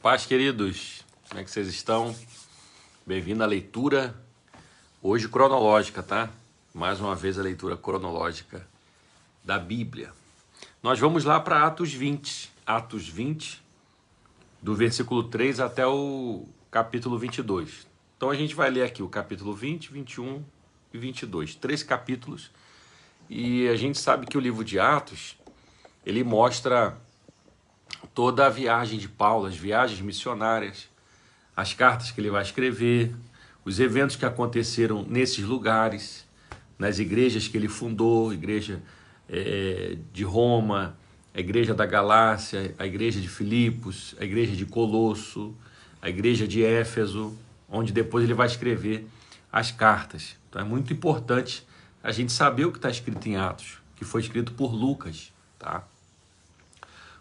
Paz, queridos, como é que vocês estão? Bem-vindo à leitura, hoje cronológica, tá? Mais uma vez a leitura cronológica da Bíblia. Nós vamos lá para Atos 20, do versículo 3 até o capítulo 22. Então a gente vai ler aqui o capítulo 20, 21 e 22, 3 capítulos. E a gente sabe que o livro de Atos, ele mostra toda a viagem de Paulo, as viagens missionárias, as cartas que ele vai escrever, os eventos que aconteceram nesses lugares, nas igrejas que ele fundou, a igreja de Roma, a igreja da Galácia, a igreja de Filipos, a igreja de Colosso, a igreja de Éfeso, onde depois ele vai escrever as cartas. Então é muito importante a gente saber o que está escrito em Atos, que foi escrito por Lucas, tá?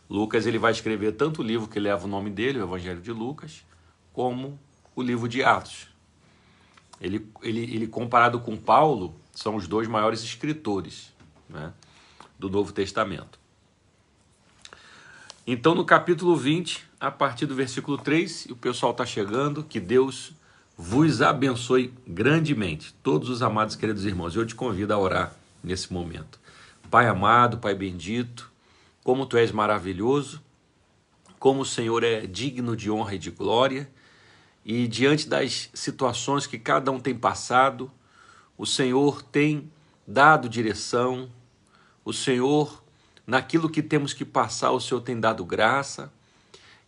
Lucas, ele vai escrever tanto o livro que leva o nome dele, o Evangelho de Lucas, como o livro de Atos. Ele comparado com Paulo, são os dois maiores escritores, né, do Novo Testamento. Então, no capítulo 20, a partir do versículo 3, e o pessoal está chegando, que Deus vos abençoe grandemente, todos os amados queridos irmãos. Eu te convido a orar nesse momento. Pai amado, Pai bendito, como Tu és maravilhoso, como o Senhor é digno de honra e de glória, e diante das situações que cada um tem passado, o Senhor tem dado direção, o Senhor, naquilo que temos que passar, o Senhor tem dado graça,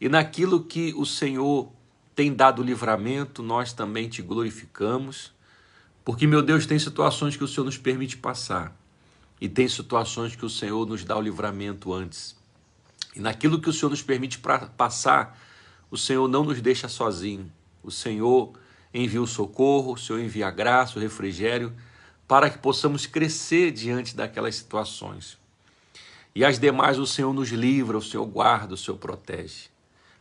e naquilo que o Senhor tem dado livramento, nós também Te glorificamos, porque, meu Deus, tem situações que o Senhor nos permite passar, e tem situações que o Senhor nos dá o livramento antes. E naquilo que o Senhor nos permite passar, o Senhor não nos deixa sozinho. O Senhor envia o socorro, o Senhor envia a graça, o refrigério, para que possamos crescer diante daquelas situações. E as demais o Senhor nos livra, o Senhor guarda, o Senhor protege.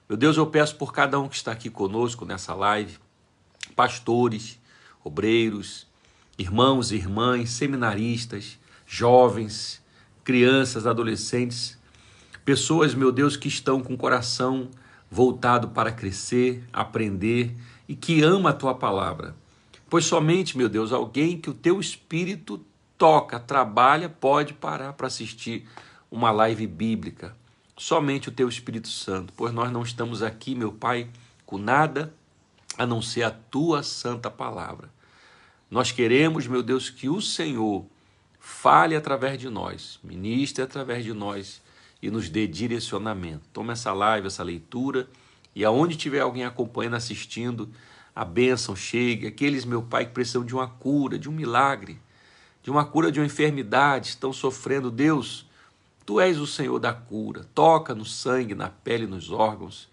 Meu Deus, eu peço por cada um que está aqui conosco nessa live, pastores, obreiros, irmãos e irmãs, seminaristas, jovens, crianças, adolescentes, pessoas, meu Deus, que estão com o coração voltado para crescer, aprender e que ama a Tua palavra. Pois somente, meu Deus, alguém que o Teu Espírito toca, trabalha, pode parar para assistir uma live bíblica. Somente o Teu Espírito Santo, pois nós não estamos aqui, meu Pai, com nada a não ser a Tua santa palavra. Nós queremos, meu Deus, que o Senhor fale através de nós, ministre através de nós e nos dê direcionamento. Toma essa live, essa leitura, e aonde tiver alguém acompanhando, assistindo, a bênção chegue. Aqueles, meu Pai, que precisam de uma cura, de um milagre, de uma cura de uma enfermidade, estão sofrendo. Deus, Tu és o Senhor da cura. Toca no sangue, na pele, nos órgãos.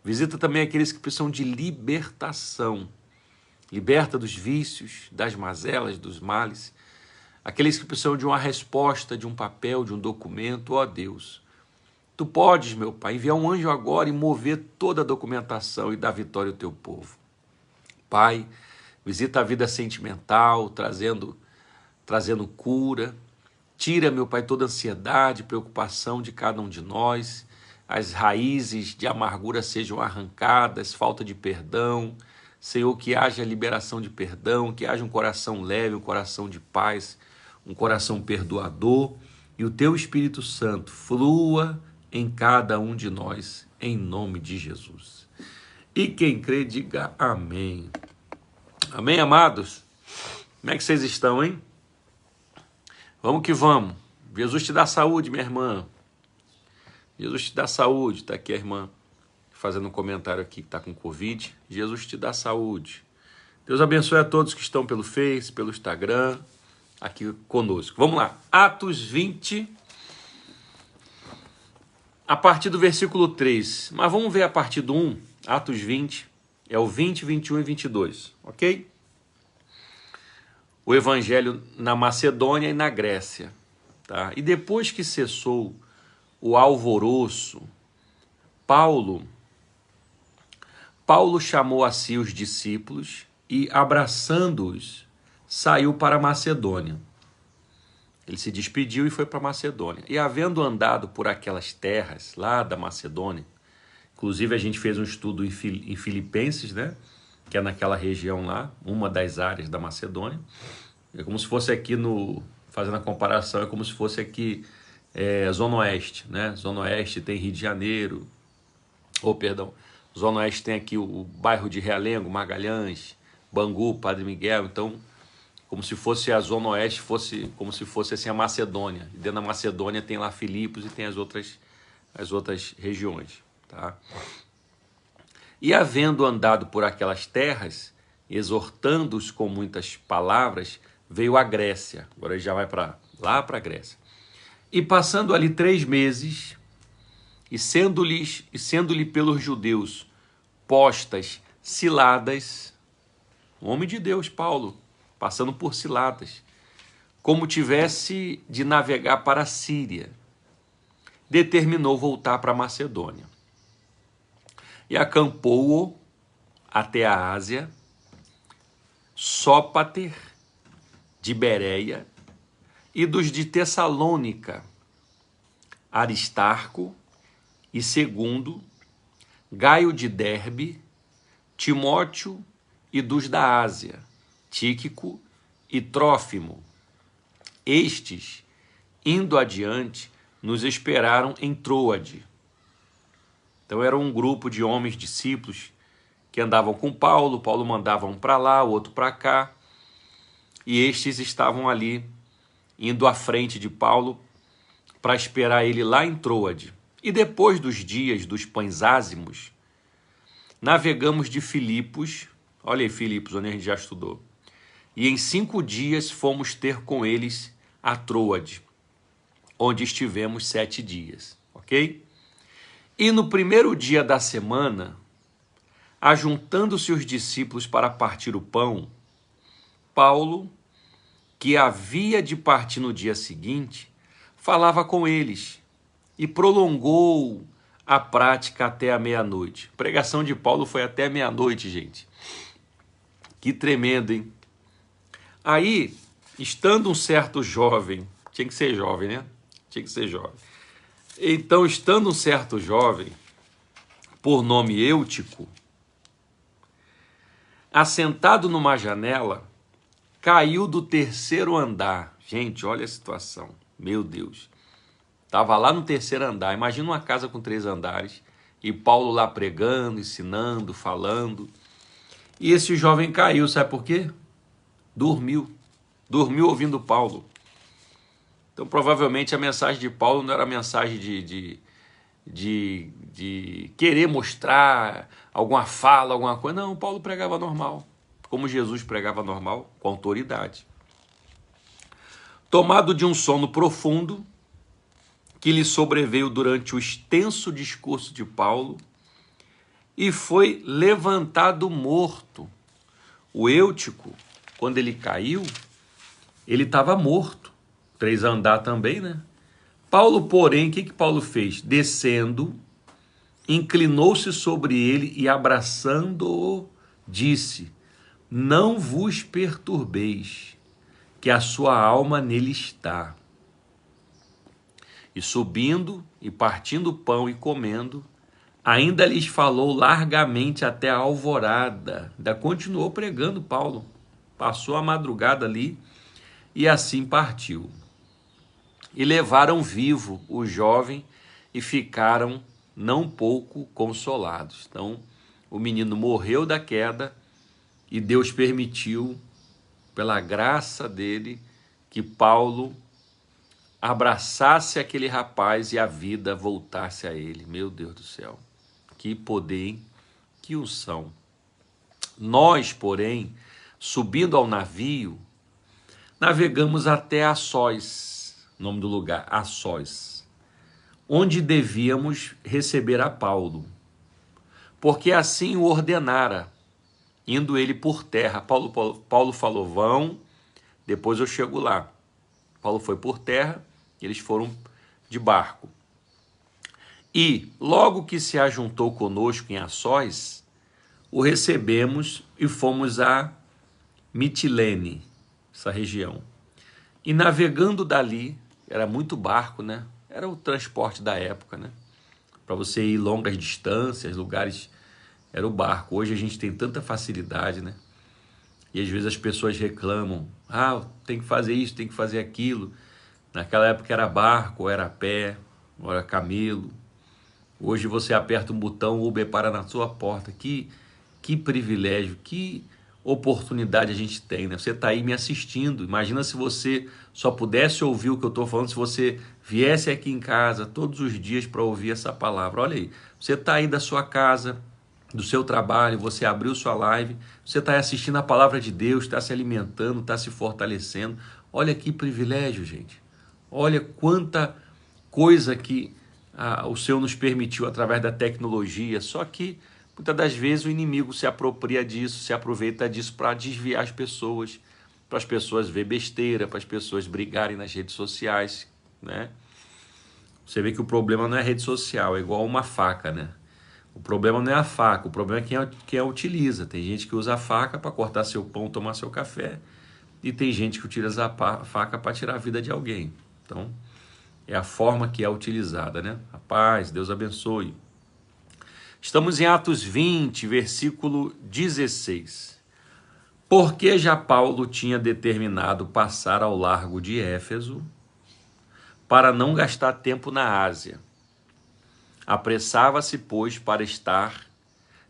Visita também aqueles que precisam de libertação. Liberta dos vícios, das mazelas, dos males. Aqueles que precisam de uma resposta, de um papel, de um documento, ó Deus. Tu podes, meu Pai, enviar um anjo agora e mover toda a documentação e dar vitória ao Teu povo. Pai, visita a vida sentimental, trazendo cura. Tira, meu Pai, toda ansiedade, preocupação de cada um de nós. As raízes de amargura sejam arrancadas, falta de perdão. Senhor, que haja liberação de perdão, que haja um coração leve, um coração de paz, um coração perdoador, e o Teu Espírito Santo flua em cada um de nós, em nome de Jesus. E quem crê, diga amém. Amém, amados? Como é que vocês estão, hein? Vamos que vamos. Jesus te dá saúde, minha irmã. Jesus te dá saúde. Está aqui a irmã fazendo um comentário aqui que está com Covid. Jesus te dá saúde. Deus abençoe a todos que estão pelo Face, pelo Instagram, aqui conosco. Vamos lá. Atos 20, a partir do versículo 3. Mas vamos ver a partir do 1. Atos 20, é o 20, 21 e 22, ok? O evangelho na Macedônia e na Grécia, tá? E depois que cessou o alvoroço, Paulo chamou a si os discípulos e, abraçando-os, saiu para a Macedônia. Ele se despediu e foi para a Macedônia. E havendo andado por aquelas terras lá da Macedônia, Inclusive a gente fez um estudo em Filipenses, né? Que é naquela região lá, uma das áreas da Macedônia. É como se fosse aqui fazendo a comparação, é como se fosse aqui Zona Oeste, né? Zona Oeste tem Rio de Janeiro, perdão, Zona Oeste tem aqui o bairro de Realengo, Magalhães, Bangu, Padre Miguel. Então, como se fosse a Zona Oeste, fosse como se fosse assim a Macedônia. E dentro da Macedônia tem lá Filipos e tem as outras regiões, tá? E havendo andado por aquelas terras, exortando-os com muitas palavras, veio à Grécia. Agora ele já vai lá para a Grécia. E passando ali 3 meses, e sendo-lhe pelos judeus postas ciladas, o homem de Deus, Paulo, passando por ciladas, como tivesse de navegar para a Síria, determinou voltar para a Macedônia. E acampou-o até a Ásia, Sópater, de Bereia, e dos de Tessalônica, Aristarco e Segundo, Gaio de Derbe, Timóteo e dos da Ásia, Tíquico e Trófimo. Estes, indo adiante, nos esperaram em Troade. Então era um grupo de homens discípulos que andavam com Paulo. Paulo mandava um para lá, o outro para cá, e estes estavam ali, indo à frente de Paulo, para esperar ele lá em Troade. E depois dos dias dos pães ázimos, navegamos de Filipos, olha aí Filipos, onde a gente já estudou, e em 5 dias fomos ter com eles a Troade, onde estivemos 7 dias, ok? E no primeiro dia da semana, ajuntando-se os discípulos para partir o pão, Paulo, que havia de partir no dia seguinte, falava com eles e prolongou a prática até a meia-noite. A pregação de Paulo foi até meia-noite, gente. Que tremendo, hein? Aí, estando um certo jovem, tinha que ser jovem, né? Tinha que ser jovem. Então, estando um certo jovem, por nome Eutico, assentado numa janela, caiu do 3º andar. Gente, olha a situação. Meu Deus. Estava lá no 3º andar. Imagina uma casa com 3 andares. E Paulo lá pregando, ensinando, falando. E esse jovem caiu. Sabe por quê? Dormiu. Dormiu ouvindo Paulo. Então, provavelmente, a mensagem de Paulo não era a mensagem de querer mostrar alguma fala, alguma coisa. Não, Paulo pregava normal. Como Jesus pregava normal, com autoridade. Tomado de um sono profundo, que lhe sobreveio durante o extenso discurso de Paulo, e foi levantado morto. O Eutico, quando ele caiu, ele estava morto. 3 andar também, né? Paulo, porém, o que Paulo fez? Descendo, inclinou-se sobre ele e, abraçando-o, disse: não vos perturbeis, que a sua alma nele está. E subindo e partindo o pão e comendo, ainda lhes falou largamente até a alvorada. Ainda continuou pregando Paulo. Passou a madrugada ali e assim partiu. E levaram vivo o jovem e ficaram não pouco consolados. Então, o menino morreu da queda e Deus permitiu, pela graça dele, que Paulo abraçasse aquele rapaz e a vida voltasse a ele. Meu Deus do céu, que poder, hein? Que unção. Nós, porém, subindo ao navio, navegamos até Assós, nome do lugar, Assós, onde devíamos receber a Paulo, porque assim o ordenara, indo ele por terra. Paulo falou, vão, depois eu chego lá. Paulo foi por terra, eles foram de barco. E logo que se ajuntou conosco em Assós, o recebemos e fomos a Mitilene, essa região. E navegando dali, era muito barco, né? Era o transporte da época, né? para você ir longas distâncias, lugares, era o barco. Hoje a gente tem tanta facilidade, né? E às vezes as pessoas reclamam, tem que fazer isso, tem que fazer aquilo. Naquela época era barco, ou era a pé, ou era camelo. Hoje você aperta um botão, o Uber para na sua porta. Que privilégio, que oportunidade a gente tem, né? Você está aí me assistindo. Imagina se você só pudesse ouvir o que eu estou falando, se você viesse aqui em casa todos os dias para ouvir essa palavra. Olha aí, você está aí da sua casa, do seu trabalho, você abriu sua live, você está assistindo a palavra de Deus, está se alimentando, está se fortalecendo. Olha que privilégio, gente. Olha quanta coisa que o Senhor nos permitiu através da tecnologia, só que muitas das vezes o inimigo se apropria disso, se aproveita disso para desviar as pessoas, para as pessoas ver besteira, para as pessoas brigarem nas redes sociais, né? Você vê que o problema não é a rede social, é igual uma faca, né? O problema não é a faca, o problema é quem a utiliza. Tem gente que usa a faca para cortar seu pão, tomar seu café, e tem gente que utiliza a faca para tirar a vida de alguém. Então, é a forma que é utilizada, né? A paz, Deus abençoe. Estamos em Atos 20, versículo 16. Porque já Paulo tinha determinado passar ao largo de Éfeso para não gastar tempo na Ásia. Apressava-se, pois, para estar,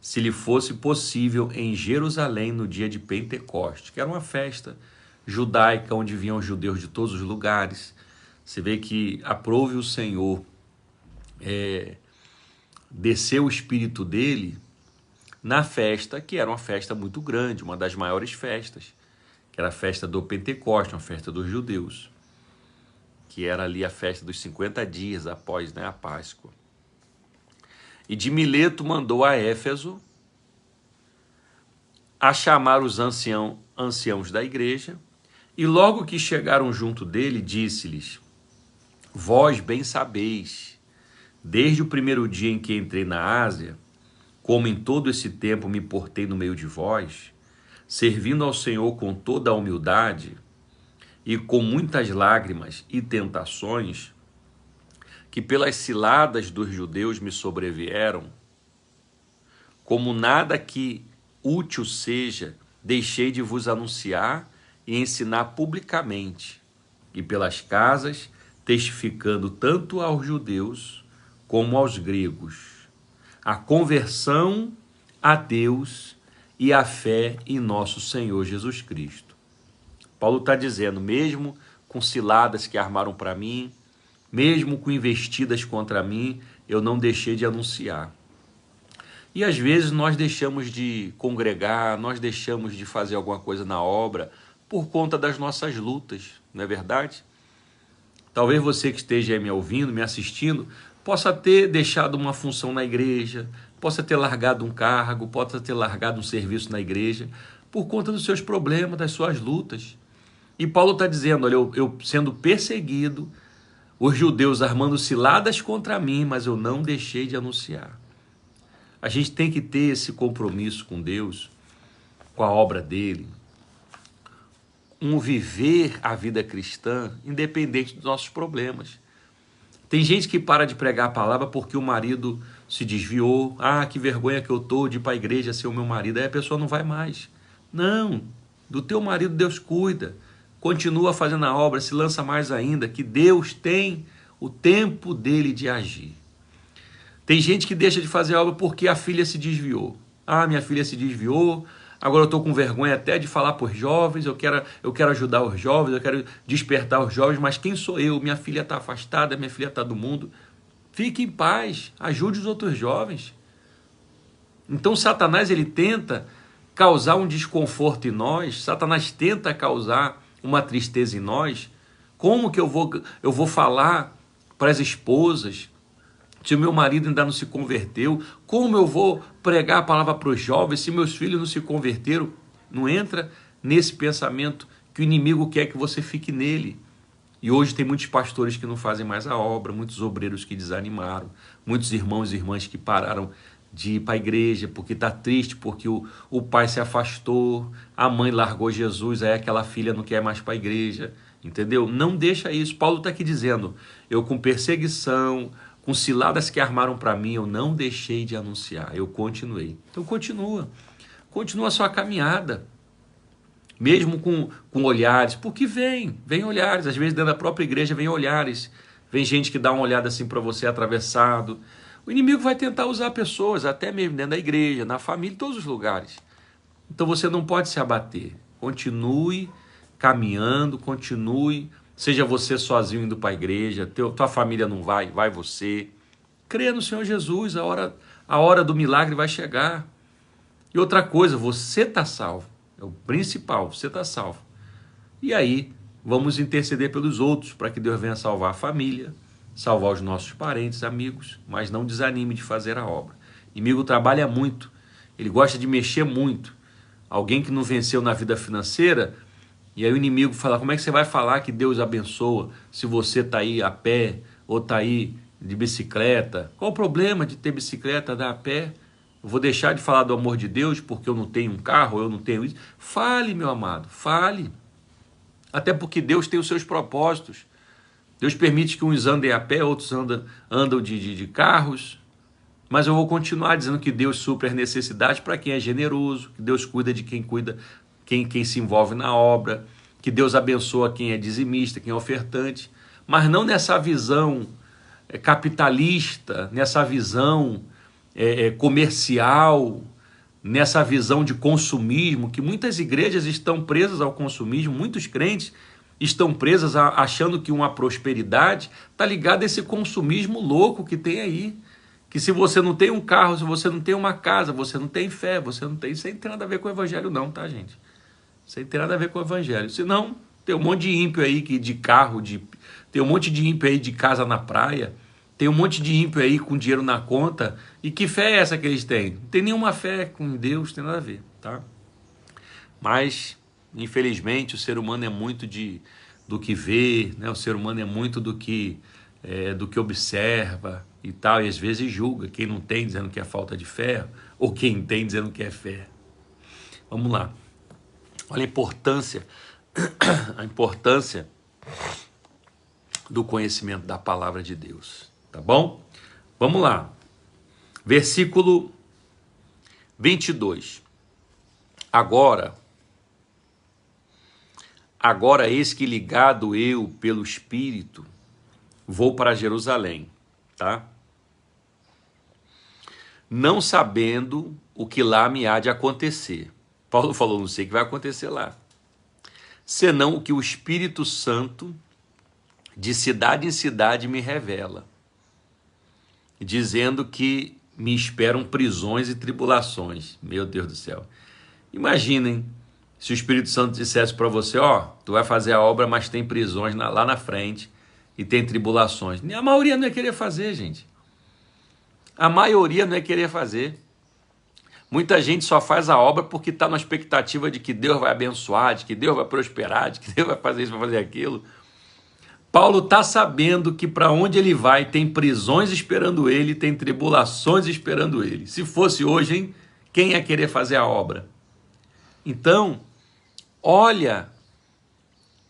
se lhe fosse possível, em Jerusalém no dia de Pentecostes, que era uma festa judaica onde vinham judeus de todos os lugares. Você vê que aprove o Senhor descer o Espírito dele na festa, que era uma festa muito grande, uma das maiores festas, que era a festa do Pentecostes, uma festa dos judeus, que era ali a festa dos 50 dias após, né, a Páscoa. E de Mileto mandou a Éfeso a chamar os anciãos da igreja, e logo que chegaram junto dele, disse-lhes: vós bem sabeis, desde o primeiro dia em que entrei na Ásia, como em todo esse tempo me portei no meio de vós, servindo ao Senhor com toda a humildade e com muitas lágrimas e tentações, que pelas ciladas dos judeus me sobrevieram, como nada que útil seja, deixei de vos anunciar e ensinar publicamente, e pelas casas, testificando tanto aos judeus como aos gregos, a conversão a Deus e a fé em nosso Senhor Jesus Cristo. Paulo está dizendo, mesmo com ciladas que armaram para mim, mesmo com investidas contra mim, eu não deixei de anunciar. E às vezes nós deixamos de congregar, nós deixamos de fazer alguma coisa na obra por conta das nossas lutas, não é verdade? Talvez você que esteja aí me ouvindo, me assistindo, possa ter deixado uma função na igreja, possa ter largado um cargo, possa ter largado um serviço na igreja, por conta dos seus problemas, das suas lutas. E Paulo está dizendo, olha, eu sendo perseguido, os judeus armando ciladas contra mim, mas eu não deixei de anunciar. A gente tem que ter esse compromisso com Deus, com a obra dele, viver a vida cristã, independente dos nossos problemas. Tem gente que para de pregar a palavra porque o marido se desviou. Que vergonha que eu estou de ir para a igreja ser o meu marido. Aí a pessoa não vai mais. Não, do teu marido Deus cuida. Continua fazendo a obra, se lança mais ainda, que Deus tem o tempo dele de agir. Tem gente que deixa de fazer a obra porque a filha se desviou. Minha filha se desviou, agora eu estou com vergonha até de falar por jovens, eu quero ajudar os jovens, eu quero despertar os jovens, mas quem sou eu? Minha filha está afastada, minha filha está do mundo. Fique em paz, ajude os outros jovens. Então Satanás ele tenta causar um desconforto em nós, Satanás tenta causar uma tristeza em nós. Como que eu vou falar para as esposas se o meu marido ainda não se converteu? Como eu vou pregar a palavra para os jovens se meus filhos não se converteram? Não entra nesse pensamento que o inimigo quer que você fique nele. E hoje tem muitos pastores que não fazem mais a obra, muitos obreiros que desanimaram, muitos irmãos e irmãs que pararam de ir para a igreja porque está triste, porque o pai se afastou, a mãe largou Jesus, aí aquela filha não quer mais para a igreja, entendeu? Não deixa isso. Paulo está aqui dizendo, eu com perseguição, com ciladas que armaram para mim, eu não deixei de anunciar, eu continuei. Então continua a sua caminhada, mesmo com olhares, porque vem olhares, às vezes dentro da própria igreja vem olhares, vem gente que dá uma olhada assim para você atravessado. O inimigo vai tentar usar pessoas, até mesmo dentro da igreja, na família, em todos os lugares. Então você não pode se abater, continue caminhando, continue, seja você sozinho indo para a igreja, tua família não vai, vai você. Crê no Senhor Jesus, a hora do milagre vai chegar. E outra coisa, você está salvo, é o principal, você está salvo. E aí, vamos interceder pelos outros, para que Deus venha salvar a família, salvar os nossos parentes, amigos, mas não desanime de fazer a obra. O inimigo trabalha muito, ele gosta de mexer muito. Alguém que não venceu na vida financeira, e aí o inimigo fala, como é que você vai falar que Deus abençoa se você está aí a pé ou está aí de bicicleta? Qual o problema de ter bicicleta, andar a pé? Eu vou deixar de falar do amor de Deus porque eu não tenho um carro, eu não tenho isso? Fale, meu amado, fale. Até porque Deus tem os seus propósitos. Deus permite que uns andem a pé, outros andam de carros. Mas eu vou continuar dizendo que Deus supre as necessidades para quem é generoso, que Deus cuida de quem cuida, quem se envolve na obra, que Deus abençoa quem é dizimista, quem é ofertante, mas não nessa visão capitalista, nessa visão comercial, nessa visão de consumismo, que muitas igrejas estão presas ao consumismo, muitos crentes estão presas achando que uma prosperidade está ligada a esse consumismo louco que tem aí. Que se você não tem um carro, se você não tem uma casa, você não tem fé, você não tem... Isso não tem nada a ver com o evangelho não, tá, gente? Isso não tem nada a ver com o evangelho. Senão, tem um monte de ímpio aí de carro, tem um monte de ímpio aí de casa na praia, tem um monte de ímpio aí com dinheiro na conta, e que fé é essa que eles têm? Não tem nenhuma fé com Deus, não tem nada a ver, tá? Mas, infelizmente, o ser humano é muito do que vê, né? O ser humano é muito do que observa e tal, e às vezes julga quem não tem, dizendo que é falta de fé, ou quem tem, dizendo que é fé. Vamos lá. Olha a importância do conhecimento da palavra de Deus, tá bom? Vamos lá. Versículo 22. Agora eis que ligado eu pelo Espírito, vou para Jerusalém, tá? Não sabendo o que lá me há de acontecer. Paulo falou, não sei o que vai acontecer lá. Senão o que o Espírito Santo, de cidade em cidade, me revela. Dizendo que me esperam prisões e tribulações. Meu Deus do céu. Imaginem se o Espírito Santo dissesse para você, tu vai fazer a obra, mas tem prisões lá na frente e tem tribulações. A maioria não ia querer fazer, gente. A maioria não ia querer fazer. Muita gente só faz a obra porque está na expectativa de que Deus vai abençoar, de que Deus vai prosperar, de que Deus vai fazer isso, vai fazer aquilo. Paulo está sabendo que para onde ele vai tem prisões esperando ele, tem tribulações esperando ele. Se fosse hoje, hein, quem ia querer fazer a obra? Então, olha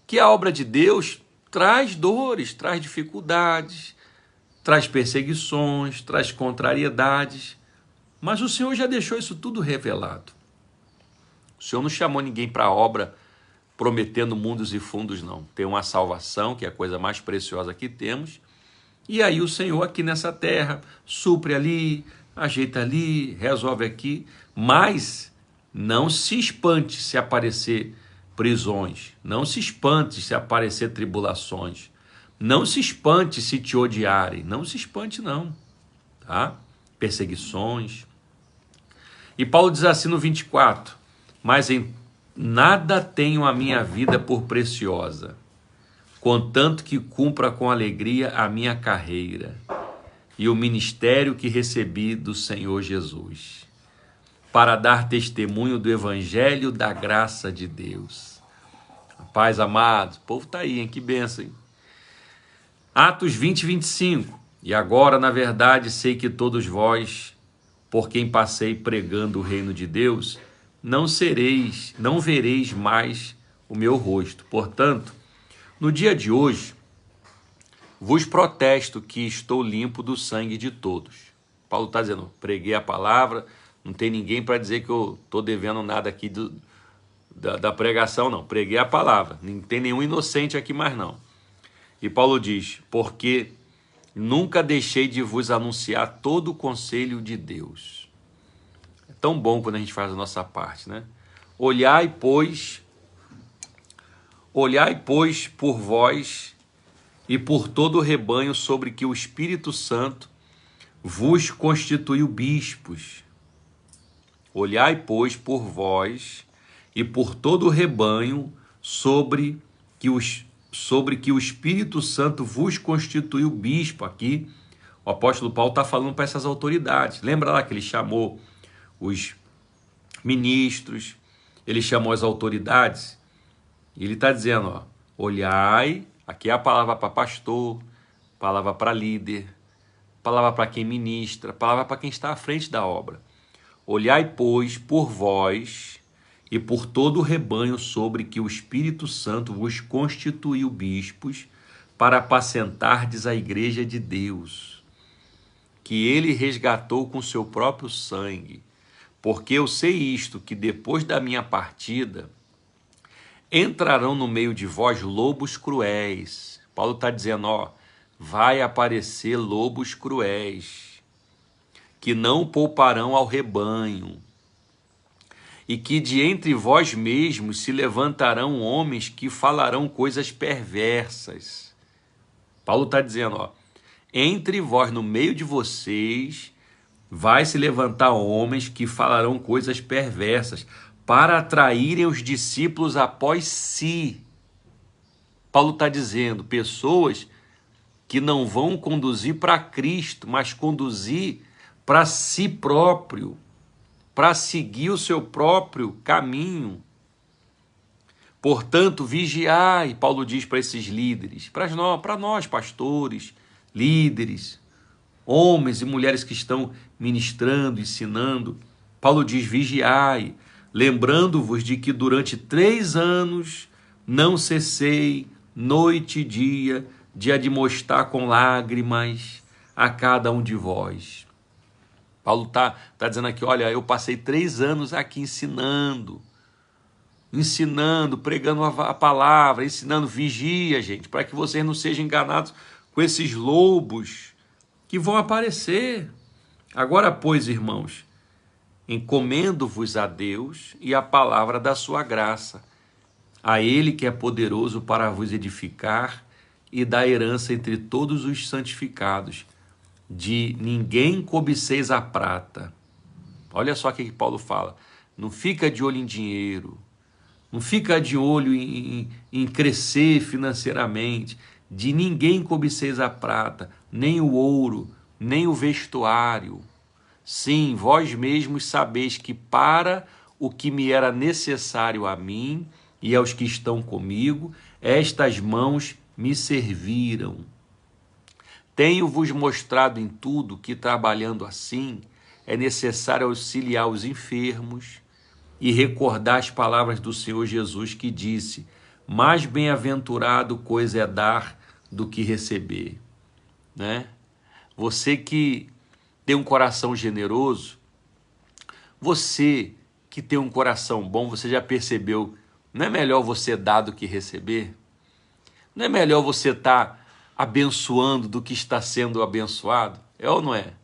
que a obra de Deus traz dores, traz dificuldades, traz perseguições, traz contrariedades, mas o Senhor já deixou isso tudo revelado. O Senhor não chamou ninguém para a obra prometendo mundos e fundos, não. Tem uma salvação, que é a coisa mais preciosa que temos, e aí o Senhor aqui nessa terra supre ali, ajeita ali, resolve aqui, mas não se espante se aparecer prisões, não se espante se aparecer tribulações, não se espante se te odiarem, não se espante não, tá? Perseguições. E Paulo diz assim no 24, mas em nada tenho a minha vida por preciosa, contanto que cumpra com alegria a minha carreira e o ministério que recebi do Senhor Jesus, para dar testemunho do evangelho da graça de Deus. Paz, amados, o povo está aí, hein? Que bênção, hein? Atos 20, 25. E agora, na verdade, sei que todos vós, por quem passei pregando o reino de Deus, não vereis mais o meu rosto. Portanto, no dia de hoje, vos protesto que estou limpo do sangue de todos. Paulo está dizendo, preguei a palavra, não tem ninguém para dizer que eu estou devendo nada aqui da pregação, não. Preguei a palavra, não tem nenhum inocente aqui mais não. E Paulo diz, porque nunca deixei de vos anunciar todo o conselho de Deus. É tão bom quando a gente faz a nossa parte, né? Olhai, pois, por vós e por todo o rebanho sobre que o Espírito Santo vos constituiu bispos. Olhai, pois, por vós e por todo o rebanho sobre que o Espírito Santo vos constituiu bispo. Aqui o apóstolo Paulo está falando para essas autoridades. Lembra lá que ele chamou os ministros, ele chamou as autoridades, e ele está dizendo, ó, olhai, aqui é a palavra para pastor, palavra para líder, palavra para quem ministra, palavra para quem está à frente da obra. Olhai, pois, por vós e por todo o rebanho sobre que o Espírito Santo vos constituiu bispos para apacentardes a igreja de Deus, que ele resgatou com seu próprio sangue. Porque eu sei isto, que depois da minha partida entrarão no meio de vós lobos cruéis. Paulo está dizendo, ó, vai aparecer lobos cruéis, que não pouparão ao rebanho, e que de entre vós mesmos se levantarão homens que falarão coisas perversas. Paulo está dizendo, ó, entre vós, no meio de vocês, vai se levantar homens que falarão coisas perversas, para atraírem os discípulos após si. Paulo está dizendo, pessoas que não vão conduzir para Cristo, mas conduzir para si próprio, para seguir o seu próprio caminho. Portanto, vigiai, Paulo diz para esses líderes, para nós, pastores, líderes, homens e mulheres que estão ministrando, ensinando. Paulo diz, vigiai, lembrando-vos de que durante 3 anos não cessei, noite e dia, de admoestar com lágrimas a cada um de vós. Paulo está dizendo aqui, olha, eu passei 3 anos aqui ensinando, pregando a palavra, ensinando, vigia, gente, para que vocês não sejam enganados com esses lobos que vão aparecer. Agora, pois, irmãos, encomendo-vos a Deus e a palavra da sua graça, a Ele que é poderoso para vos edificar e dar herança entre todos os santificados. De ninguém cobiceis a prata. Olha só o que Paulo fala. Não fica de olho em dinheiro, não fica de olho em crescer financeiramente. De ninguém cobiceis a prata, nem o ouro, nem o vestuário. Sim, vós mesmos sabeis que para o que me era necessário a mim e aos que estão comigo, estas mãos me serviram. Tenho-vos mostrado em tudo que, trabalhando assim, é necessário auxiliar os enfermos e recordar as palavras do Senhor Jesus, que disse, mais bem-aventurado coisa é dar do que receber. Né? Você que tem um coração generoso, você que tem um coração bom, você já percebeu, não é melhor você dar do que receber? Não é melhor você estar abençoando do que está sendo abençoado? É ou não é?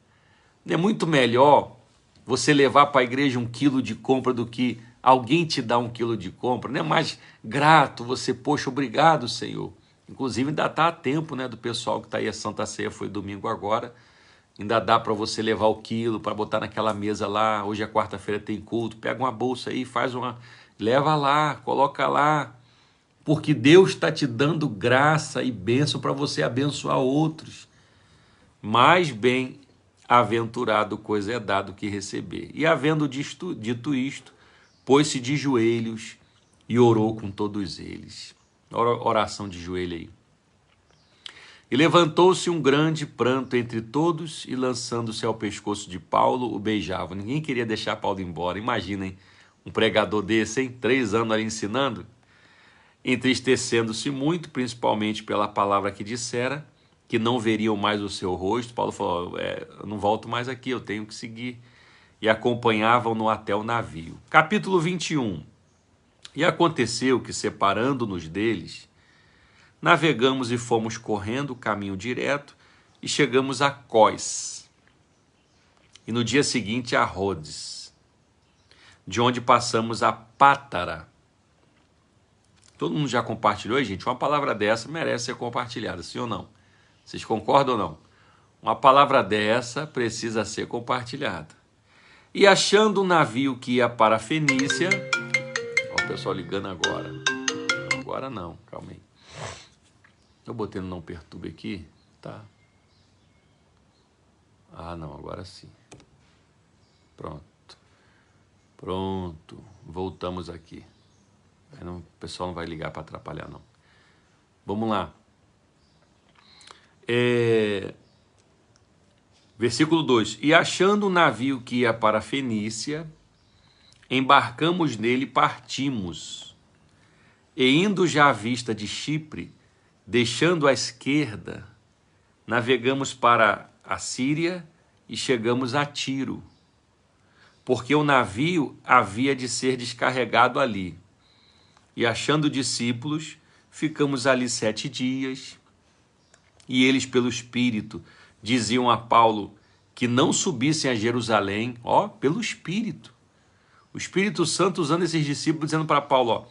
Não é muito melhor você levar para a igreja 1 quilo de compra do que alguém te dar 1 quilo de compra? Não é mais grato você, poxa, obrigado, Senhor. Inclusive ainda está a tempo, né, do pessoal que está aí, a Santa Ceia foi domingo agora, ainda dá para você levar o quilo, para botar naquela mesa lá, hoje é quarta-feira, tem culto, pega uma bolsa aí, leva lá, coloca lá, porque Deus está te dando graça e bênção para você abençoar outros. Mais bem-aventurado coisa é dar do que receber. E havendo dito isto, pôs-se de joelhos e orou com todos eles. Oração de joelho aí. E levantou-se um grande pranto entre todos e, lançando-se ao pescoço de Paulo, o beijava. Ninguém queria deixar Paulo embora. Imaginem um pregador desse, hein? 3 anos ali ensinando. Entristecendo-se muito, principalmente pela palavra que dissera, que não veriam mais o seu rosto. Paulo falou, eu não volto mais aqui, eu tenho que seguir. E acompanhavam-no até o navio. Capítulo 21. E aconteceu que, separando-nos deles, navegamos e fomos correndo o caminho direto e chegamos a Cós. E no dia seguinte a Rhodes, de onde passamos a Pátara. Todo mundo já compartilhou, gente? Uma palavra dessa merece ser compartilhada, sim ou não? Vocês concordam ou não? Uma palavra dessa precisa ser compartilhada. E achando um navio que ia para a Fenícia... Ó, o pessoal ligando agora. Não, agora não, calma aí. Eu botei no não perturbe aqui, tá? Ah, não, agora sim. Pronto. Voltamos aqui. Aí não, o pessoal não vai ligar para atrapalhar, não. Vamos lá. Versículo 2. E achando um navio que ia para a Fenícia, embarcamos nele e partimos. E indo já à vista de Chipre, deixando à esquerda, navegamos para a Síria e chegamos a Tiro, porque o navio havia de ser descarregado ali. E achando discípulos, ficamos ali 7 dias, e eles, pelo Espírito, diziam a Paulo que não subissem a Jerusalém, pelo Espírito. O Espírito Santo usando esses discípulos, dizendo para Paulo,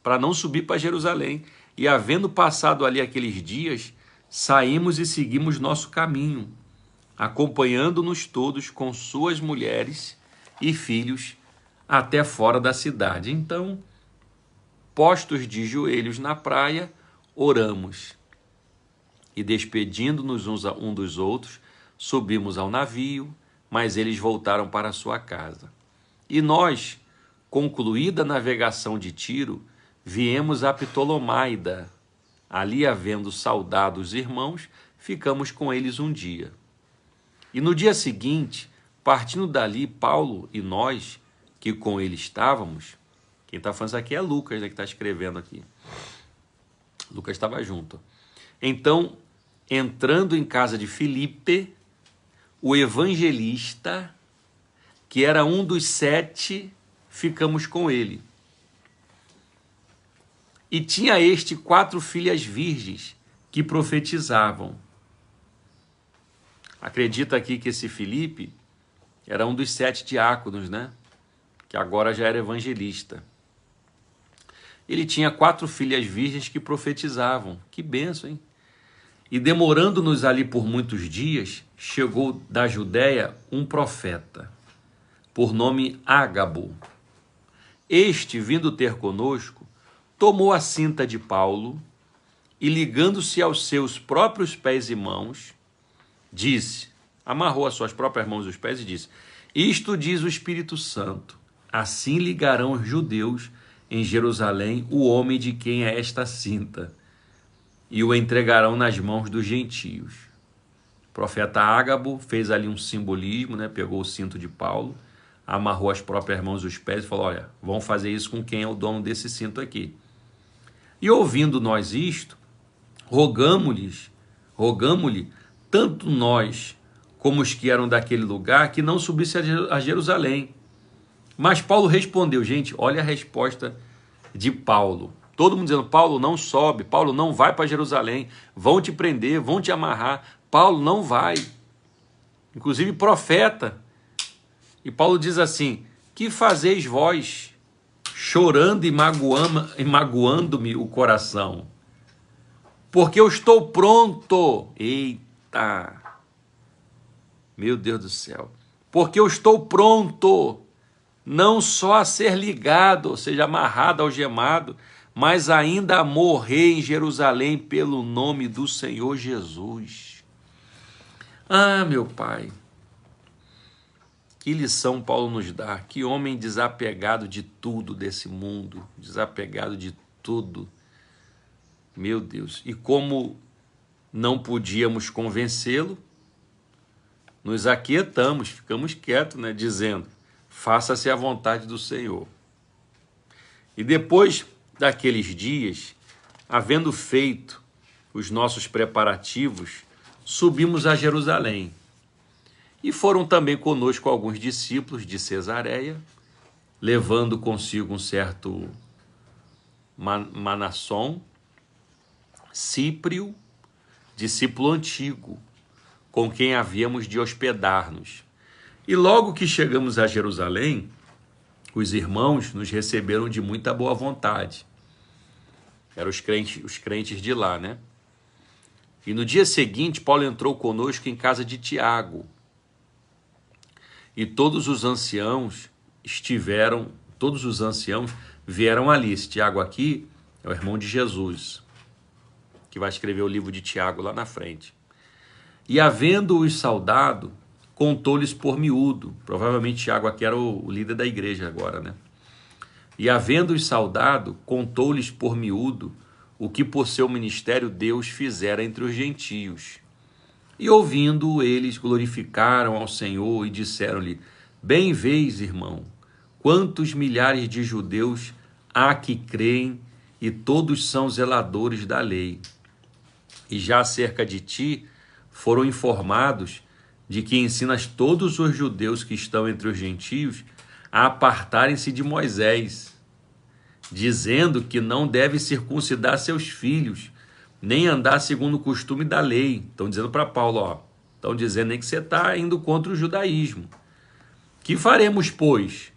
para não subir para Jerusalém. E havendo passado ali aqueles dias, saímos e seguimos nosso caminho, acompanhando-nos todos com suas mulheres e filhos até fora da cidade. Então, postos de joelhos na praia, oramos. E despedindo-nos uns dos outros, subimos ao navio, mas eles voltaram para sua casa. E nós, concluída a navegação de Tiro, viemos a Ptolomaida. Ali, havendo saudado os irmãos, ficamos com eles um dia. E no dia seguinte, partindo dali, Paulo e nós, que com ele estávamos, quem está falando isso aqui é Lucas, né, que está escrevendo aqui. Lucas estava junto. Então, entrando em casa de Filipe, o evangelista, que era um dos 7, ficamos com ele. E tinha este 4 filhas virgens que profetizavam. Acredita aqui que esse Filipe era um dos 7 diáconos, né? Que agora já era evangelista. Ele tinha 4 filhas virgens que profetizavam. Que bênção, hein? E demorando-nos ali por muitos dias, chegou da Judéia um profeta, por nome Ágabo. Este, vindo ter conosco, tomou a cinta de Paulo e, ligando-se aos seus próprios pés e mãos, disse, amarrou as suas próprias mãos e os pés e disse, isto diz o Espírito Santo, assim ligarão os judeus em Jerusalém o homem de quem é esta cinta, e o entregarão nas mãos dos gentios. O profeta Ágabo fez ali um simbolismo, né? Pegou o cinto de Paulo, amarrou as próprias mãos e os pés e falou, olha, vão fazer isso com quem é o dono desse cinto aqui. E ouvindo nós isto, rogamo-lhe, tanto nós como os que eram daquele lugar, que não subisse a Jerusalém. Mas Paulo respondeu, gente, olha a resposta de Paulo. Todo mundo dizendo, Paulo não sobe, Paulo não vai para Jerusalém, vão te prender, vão te amarrar, Paulo não vai. Inclusive profeta. E Paulo diz assim, que fazeis vós, chorando e magoando-me o coração? Porque eu estou pronto. Eita! Meu Deus do céu. Porque eu estou pronto, não só a ser ligado, ou seja, amarrado, algemado, mas ainda a morrer em Jerusalém pelo nome do Senhor Jesus. Ah, meu Pai, que lição Paulo nos dá, que homem desapegado de tudo desse mundo, desapegado de tudo, meu Deus, e como não podíamos convencê-lo, nos aquietamos, ficamos quietos, né, dizendo, faça-se a vontade do Senhor. E depois daqueles dias, havendo feito os nossos preparativos, subimos a Jerusalém. E foram também conosco alguns discípulos de Cesareia, levando consigo um certo Manasson, Cíprio, discípulo antigo, com quem havíamos de hospedar-nos. E logo que chegamos a Jerusalém, os irmãos nos receberam de muita boa vontade. Eram os crentes de lá, né? E no dia seguinte, Paulo entrou conosco em casa de Tiago. E todos os anciãos vieram ali. Esse Tiago aqui é o irmão de Jesus, que vai escrever o livro de Tiago lá na frente. E havendo-os saudado, contou-lhes por miúdo. Provavelmente Tiago aqui era o líder da igreja agora, né? E havendo-os saudado, contou-lhes por miúdo o que por seu ministério Deus fizera entre os gentios. E ouvindo, eles glorificaram ao Senhor e disseram-lhe: bem vês, irmão, quantos milhares de judeus há que creem e todos são zeladores da lei. E já acerca de ti foram informados de que ensinas todos os judeus que estão entre os gentios a apartarem-se de Moisés, dizendo que não deve circuncidar seus filhos, nem andar segundo o costume da lei. Estão dizendo para Paulo, estão dizendo aí que você está indo contra o judaísmo. Que faremos, pois?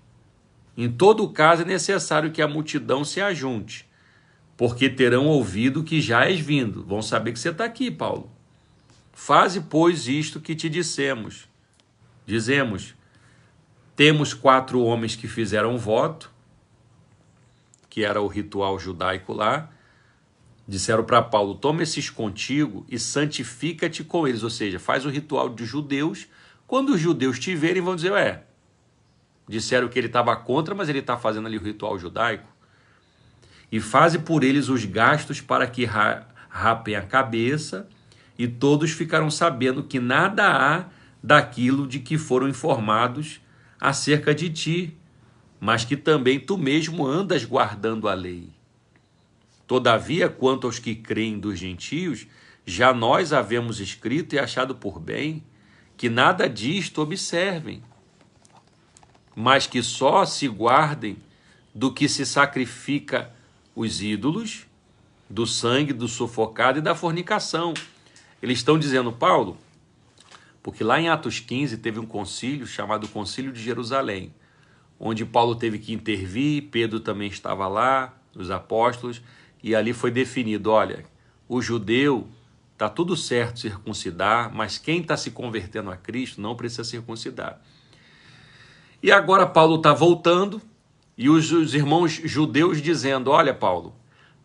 Em todo caso é necessário que a multidão se ajunte, porque terão ouvido que já és vindo. Vão saber que você está aqui, Paulo. Faze, pois, isto que te dizemos. Temos 4 homens que fizeram voto, que era o ritual judaico lá. Disseram para Paulo: toma esses contigo e santifica-te com eles. Ou seja, faz o ritual dos judeus. Quando os judeus te verem, vão dizer: disseram que ele estava contra, mas ele está fazendo ali o ritual judaico. E faze por eles os gastos para que rapem a cabeça, e todos ficaram sabendo que nada há daquilo de que foram informados acerca de ti, mas que também tu mesmo andas guardando a lei. Todavia, quanto aos que creem dos gentios, já nós havemos escrito e achado por bem que nada disto observem, mas que só se guardem do que se sacrifica os ídolos, do sangue, do sufocado e da fornicação. Eles estão dizendo, Paulo, porque lá em Atos 15 teve um concílio chamado Concílio de Jerusalém, onde Paulo teve que intervir, Pedro também estava lá, os apóstolos, e ali foi definido, olha, o judeu está tudo certo circuncidar, mas quem está se convertendo a Cristo não precisa circuncidar. E agora Paulo está voltando, e os irmãos judeus dizendo, olha Paulo,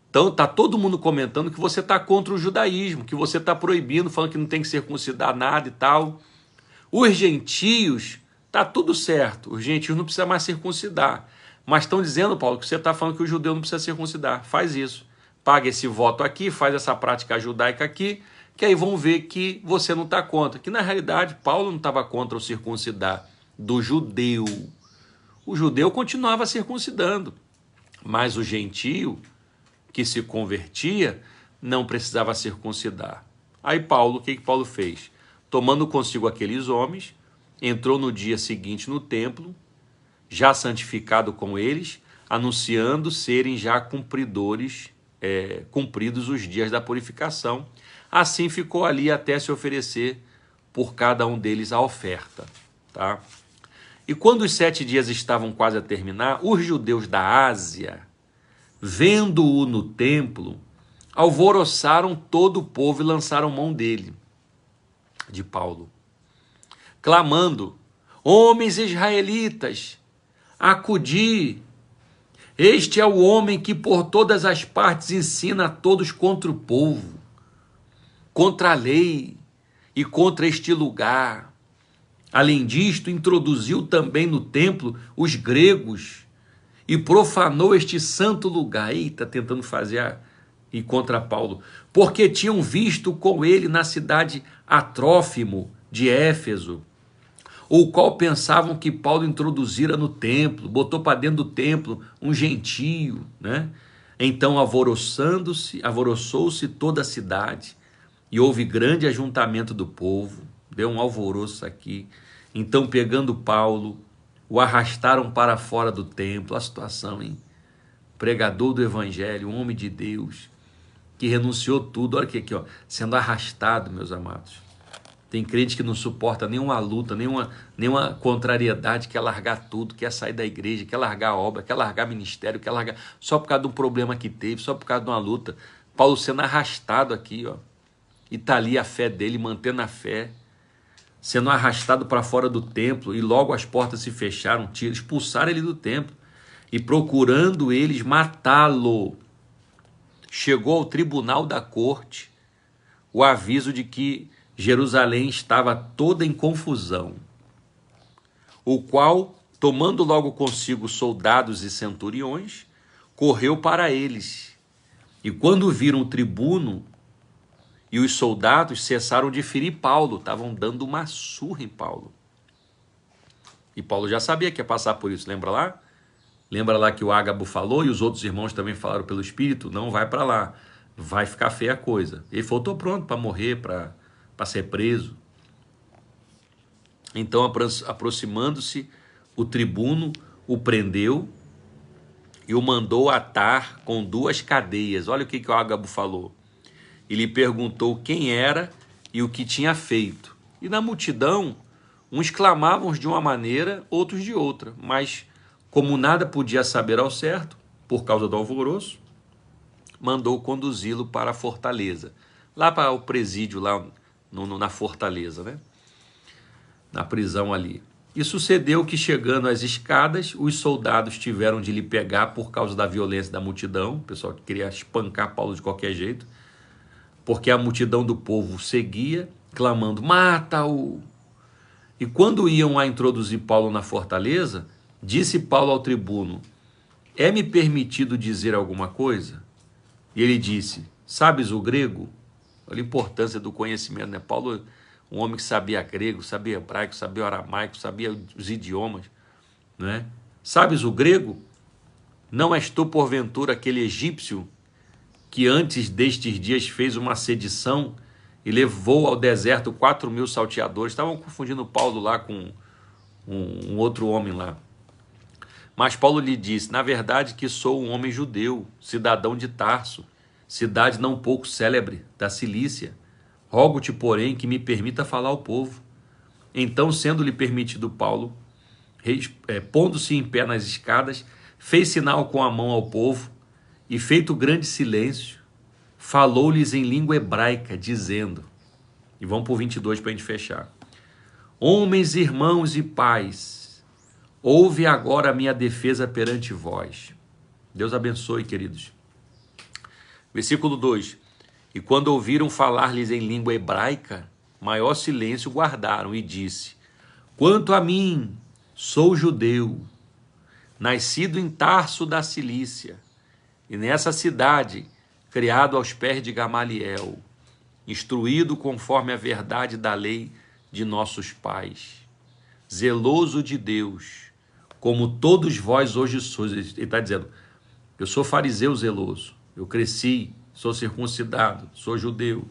então está todo mundo comentando que você está contra o judaísmo, que você está proibindo, falando que não tem que circuncidar nada e tal. Os gentios, está tudo certo, os gentios não precisam mais circuncidar. Mas estão dizendo, Paulo, que você está falando que o judeu não precisa circuncidar. Faz isso. Paga esse voto aqui, faz essa prática judaica aqui, que aí vão ver que você não está contra. Que na realidade Paulo não estava contra o circuncidar do judeu. O judeu continuava circuncidando, mas o gentio que se convertia não precisava circuncidar. Aí Paulo, o que Paulo fez? Tomando consigo aqueles homens, entrou no dia seguinte no templo, já santificado com eles, anunciando serem já cumpridos os dias da purificação. Assim ficou ali até se oferecer por cada um deles a oferta. Tá? E quando os 7 dias estavam quase a terminar, os judeus da Ásia, vendo-o no templo, alvoroçaram todo o povo e lançaram mão dele, de Paulo, clamando, homens israelitas, acudi, este é o homem que por todas as partes ensina a todos contra o povo, contra a lei e contra este lugar. Além disto, introduziu também no templo os gregos e profanou este santo lugar. Eita, tentando fazer e contra Paulo, porque tinham visto com ele na cidade Atrófimo de Éfeso, o qual pensavam que Paulo introduzira no templo, botou para dentro do templo um gentio, né? Então alvoroçou-se toda a cidade, e houve grande ajuntamento do povo, deu um alvoroço aqui. Então, pegando Paulo, o arrastaram para fora do templo. A situação, hein? Pregador do evangelho, um homem de Deus, que renunciou tudo. Olha aqui, ó, sendo arrastado, meus amados. Tem crente que não suporta nenhuma luta, nenhuma contrariedade, quer largar tudo, quer sair da igreja, quer largar a obra, quer largar ministério, quer largar só por causa de um problema que teve, só por causa de uma luta. Paulo sendo arrastado aqui, ó, e tá ali a fé dele, mantendo a fé, sendo arrastado para fora do templo, e logo as portas se fecharam, expulsaram ele do templo, e procurando eles matá-lo, chegou ao tribunal da corte o aviso de que Jerusalém estava toda em confusão, o qual, tomando logo consigo soldados e centuriões, correu para eles. E quando viram o tribuno e os soldados, cessaram de ferir Paulo, estavam dando uma surra em Paulo. E Paulo já sabia que ia passar por isso, lembra lá? Lembra lá que o Ágabo falou e os outros irmãos também falaram pelo Espírito? Não vai para lá, vai ficar feia a coisa. Ele falou, estou pronto para morrer, para ser preso. Então, aproximando-se, o tribuno o prendeu e o mandou atar com 2 cadeias. Olha o que o Ágabo falou. E lhe perguntou quem era e o que tinha feito. E na multidão, uns clamavam de uma maneira, outros de outra. Mas, como nada podia saber ao certo, por causa do alvoroço, mandou conduzi-lo para a fortaleza. Lá para o presídio, lá na fortaleza, né? Na prisão ali. E sucedeu que, chegando às escadas, os soldados tiveram de lhe pegar por causa da violência da multidão, o pessoal que queria espancar Paulo de qualquer jeito, porque a multidão do povo seguia, clamando, mata-o! E quando iam a introduzir Paulo na fortaleza, disse Paulo ao tribuno, é-me permitido dizer alguma coisa? E ele disse, sabes o grego? Olha a importância do conhecimento, né? Paulo, um homem que sabia grego, sabia hebraico, sabia aramaico, sabia os idiomas, né? Sabes o grego? Não és tu, porventura, aquele egípcio que antes destes dias fez uma sedição e levou ao deserto 4.000 salteadores? Estavam confundindo Paulo lá com um outro homem lá. Mas Paulo lhe disse, na verdade que sou um homem judeu, cidadão de Tarso, cidade não pouco célebre da Cilícia. Rogo-te, porém, que me permita falar ao povo. Então, sendo-lhe permitido, Paulo, pondo-se em pé nas escadas, fez sinal com a mão ao povo e, feito grande silêncio, falou-lhes em língua hebraica, dizendo, e vamos para o 22 para a gente fechar, homens, irmãos e pais, ouve agora a minha defesa perante vós. Deus abençoe, queridos. Versículo 2. E quando ouviram falar-lhes em língua hebraica, maior silêncio guardaram e disse, quanto a mim, sou judeu, nascido em Tarso da Cilícia, e nessa cidade, criado aos pés de Gamaliel, instruído conforme a verdade da lei de nossos pais, zeloso de Deus, como todos vós hoje sois. Ele está dizendo, eu sou fariseu zeloso, eu cresci, sou circuncidado, sou judeu,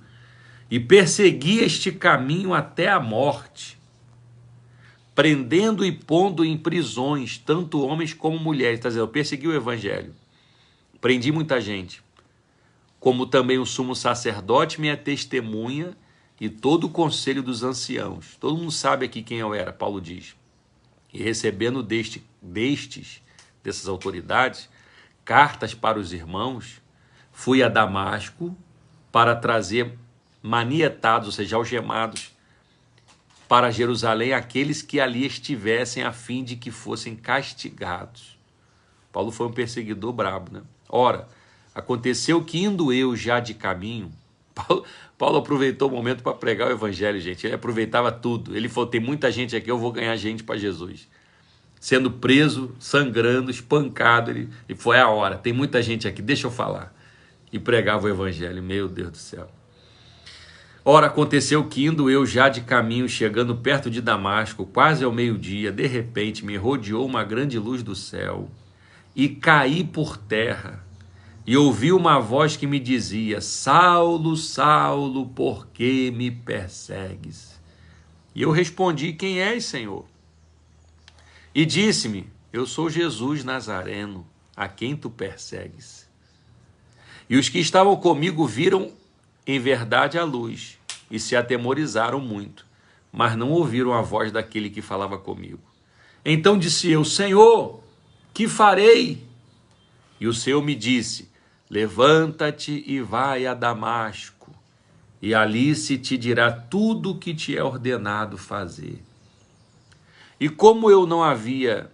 e persegui este caminho até a morte, prendendo e pondo em prisões, tanto homens como mulheres. Está dizendo, eu persegui o evangelho, prendi muita gente, como também o sumo sacerdote, minha testemunha, e todo o conselho dos anciãos. Todo mundo sabe aqui quem eu era, Paulo diz. E recebendo dessas autoridades, cartas para os irmãos, fui a Damasco para trazer manietados, ou seja, algemados, para Jerusalém aqueles que ali estivessem a fim de que fossem castigados. Paulo foi um perseguidor brabo, né? Ora, aconteceu que indo eu já de caminho, Paulo aproveitou o momento para pregar o evangelho, gente. Ele aproveitava tudo. Ele falou, tem muita gente aqui, eu vou ganhar gente para Jesus. Sendo preso, sangrando, espancado, ele foi a hora. Tem muita gente aqui, deixa eu falar. E pregava o evangelho, meu Deus do céu. Ora, aconteceu que indo eu já de caminho, chegando perto de Damasco, quase ao meio-dia, de repente me rodeou uma grande luz do céu e caí por terra, E ouvi uma voz que me dizia: Saulo, Saulo, por que me persegues? E eu respondi: Quem és, Senhor? E disse-me: Eu sou Jesus Nazareno, a quem tu persegues. E os que estavam comigo viram em verdade a luz e se atemorizaram muito, mas não ouviram a voz daquele que falava comigo. Então disse eu: Senhor, que farei? E o Senhor me disse: Levanta-te e vai a Damasco, e ali se te dirá tudo o que te é ordenado fazer. E como eu não via,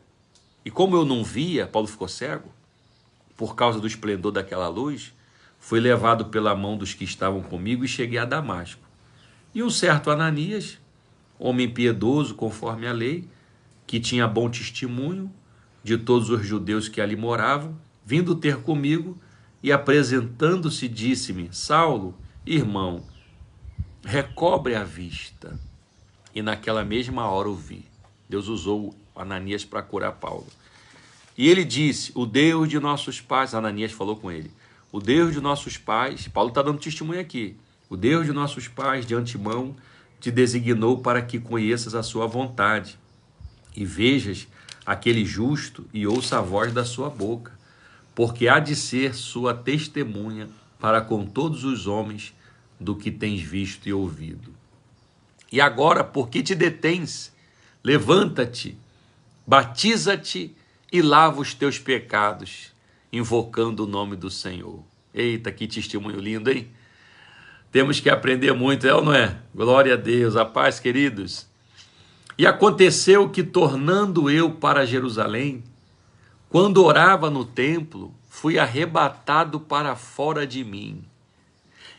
Paulo ficou cego, por causa do esplendor daquela luz, fui levado pela mão dos que estavam comigo e cheguei a Damasco. E um certo Ananias, homem piedoso conforme a lei, que tinha bom testemunho de todos os judeus que ali moravam, vindo ter comigo e apresentando-se, disse-me: Saulo, irmão, recobre a vista. E naquela mesma hora o vi. Deus usou Ananias para curar Paulo. E ele disse: o Deus de nossos pais, Ananias falou com ele, o Deus de nossos pais, Paulo está dando testemunho aqui, o Deus de nossos pais de antemão te designou para que conheças a sua vontade e vejas aquele justo e ouça a voz da sua boca, porque há de ser sua testemunha para com todos os homens do que tens visto e ouvido. E agora, por que te detens? Levanta-te, batiza-te e lava os teus pecados, invocando o nome do Senhor. Eita, que testemunho lindo, hein? Temos que aprender muito, é ou não é? Glória a Deus, a paz, queridos. E aconteceu que, tornando eu para Jerusalém, quando orava no templo, fui arrebatado para fora de mim.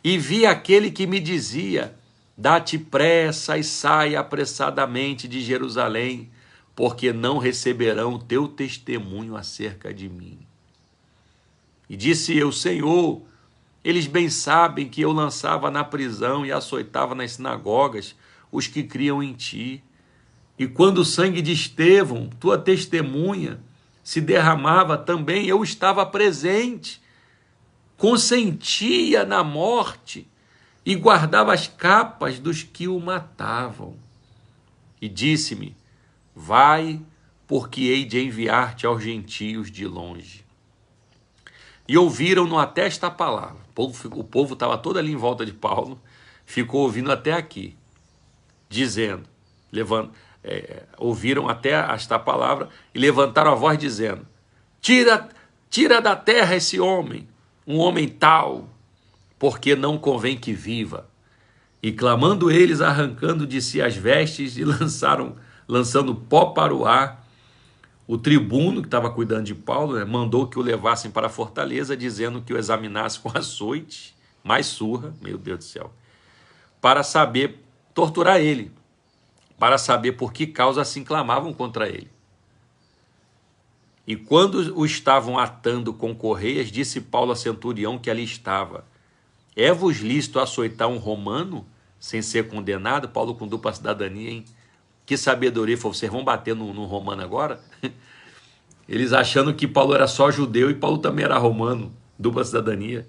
E vi aquele que me dizia: dá-te pressa e sai apressadamente de Jerusalém, porque não receberão teu testemunho acerca de mim. E disse eu: Senhor, eles bem sabem que eu lançava na prisão e açoitava nas sinagogas os que criam em ti. E quando o sangue de Estevão, tua testemunha, se derramava, também eu estava presente, consentia na morte e guardava as capas dos que o matavam. E disse-me: vai, porque hei de enviar-te aos gentios de longe. E ouviram-no até esta palavra. O povo estava todo ali em volta de Paulo, ficou ouvindo até aqui, dizendo, ouviram até esta palavra e levantaram a voz dizendo: tira da terra esse homem, um homem tal, porque não convém que viva. E clamando eles, arrancando de si as vestes e lançando pó para o ar, o tribuno que estava cuidando de Paulo, né, mandou que o levassem para a fortaleza, dizendo que o examinasse com açoite, mais surra, meu Deus do céu, para saber, torturar ele, para saber por que causa assim clamavam contra ele. E quando o estavam atando com correias, disse Paulo a centurião que ali estava: é-vos lícito açoitar um romano sem ser condenado? Paulo com dupla cidadania, hein? Que sabedoria! Falou: vocês vão bater no romano agora? Eles achando que Paulo era só judeu e Paulo também era romano, dupla cidadania.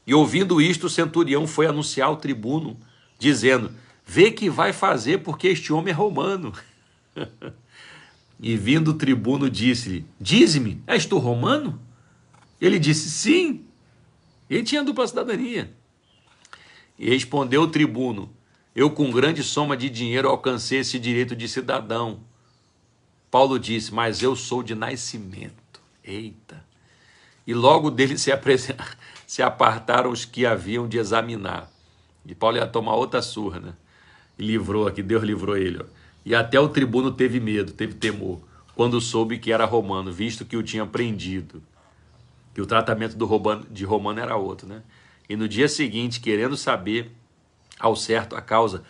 E ouvindo isto, o centurião foi anunciar ao tribuno, dizendo: vê que vai fazer, porque este homem é romano. E vindo o tribuno, disse-lhe: dize-me, és tu romano? Ele disse: sim. Ele tinha dupla cidadania. E respondeu o tribuno: eu com grande soma de dinheiro alcancei esse direito de cidadão. Paulo disse: mas eu sou de nascimento. Eita! E logo dele se apartaram os que haviam de examinar. E Paulo ia tomar outra surra, né? E livrou aqui, Deus livrou ele. Ó. E até o tribuno teve medo, teve temor, quando soube que era romano, visto que o tinha prendido. E o tratamento de romano era outro, né? E no dia seguinte, querendo saber ao certo a causa,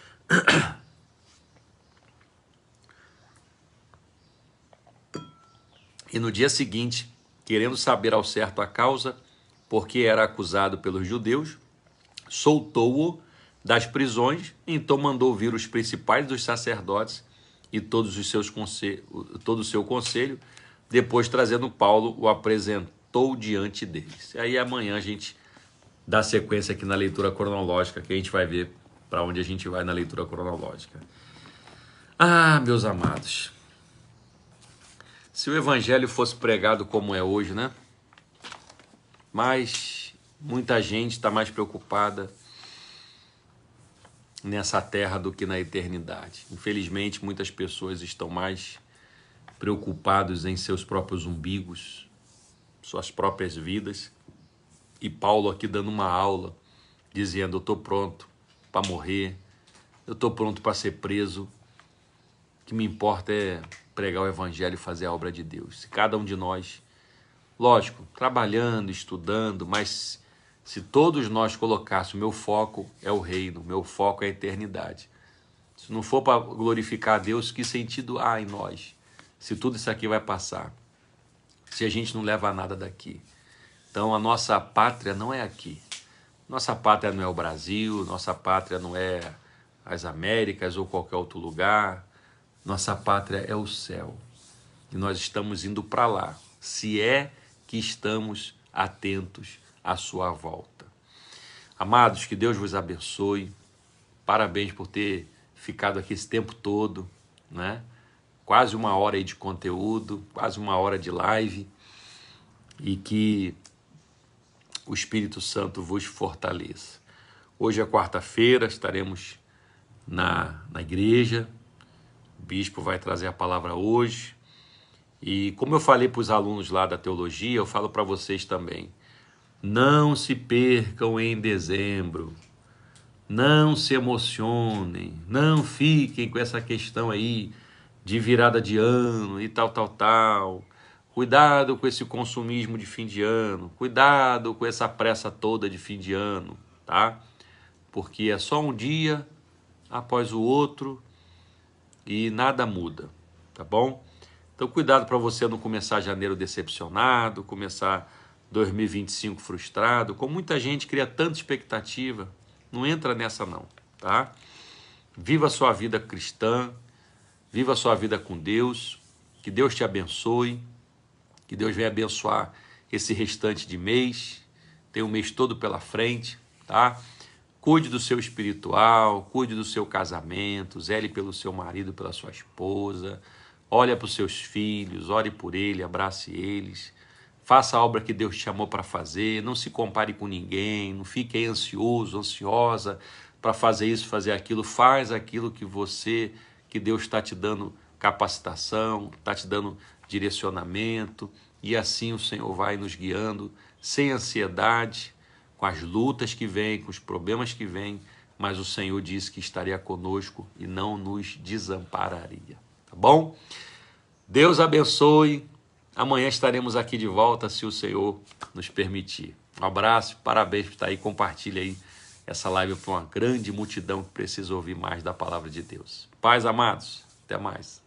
porque era acusado pelos judeus, soltou-o das prisões, então mandou vir os principais dos sacerdotes e todo o seu conselho. Depois, trazendo Paulo, o apresentou estou diante deles. E aí amanhã a gente dá sequência aqui na leitura cronológica, que a gente vai ver para onde a gente vai na leitura cronológica. Ah, meus amados, se o evangelho fosse pregado como é hoje, né? Mas muita gente está mais preocupada nessa terra do que na eternidade. Infelizmente, muitas pessoas estão mais preocupados em seus próprios umbigos, suas próprias vidas. E Paulo aqui dando uma aula, dizendo: eu estou pronto para morrer, eu estou pronto para ser preso. O que me importa é pregar o evangelho e fazer a obra de Deus. Se cada um de nós, lógico, trabalhando, estudando, mas se todos nós colocássemos, o meu foco é o reino, meu foco é a eternidade. Se não for para glorificar a Deus, que sentido há em nós? Se tudo isso aqui vai passar, se a gente não leva nada daqui. Então a nossa pátria não é aqui. Nossa pátria não é o Brasil, nossa pátria não é as Américas ou qualquer outro lugar. Nossa pátria é o céu. E nós estamos indo para lá, se é que estamos atentos à sua volta. Amados, que Deus vos abençoe. Parabéns por ter ficado aqui esse tempo todo, né? Quase uma hora aí de conteúdo, quase uma hora de live. E que o Espírito Santo vos fortaleça. Hoje é quarta-feira, estaremos na igreja. O bispo vai trazer a palavra hoje. E como eu falei para os alunos lá da teologia, eu falo para vocês também. Não se percam em dezembro. Não se emocionem. Não fiquem com essa questão aí de virada de ano e tal. Cuidado com esse consumismo de fim de ano. Cuidado com essa pressa toda de fim de ano, tá? Porque é só um dia após o outro e nada muda, tá bom? Então cuidado para você não começar janeiro decepcionado, começar 2025 frustrado. Com muita gente cria tanta expectativa, não entra nessa não, tá? Viva a sua vida cristã, viva a sua vida com Deus, que Deus te abençoe. Que Deus venha abençoar esse restante de mês. Tem um mês todo pela frente, tá? Cuide do seu espiritual, cuide do seu casamento, zele pelo seu marido, pela sua esposa. Olha para os seus filhos, ore por ele, abrace eles. Faça a obra que Deus te chamou para fazer. Não se compare com ninguém, não fique aí ansioso, ansiosa para fazer isso, fazer aquilo. Faz aquilo que Deus está te dando capacitação, está te dando direcionamento, e assim o Senhor vai nos guiando, sem ansiedade, com as lutas que vêm, com os problemas que vêm, mas o Senhor disse que estaria conosco e não nos desampararia, tá bom? Deus abençoe, amanhã estaremos aqui de volta, se o Senhor nos permitir. Um abraço, parabéns por estar aí, compartilha aí essa live para uma grande multidão que precisa ouvir mais da palavra de Deus. Paz, amados, até mais.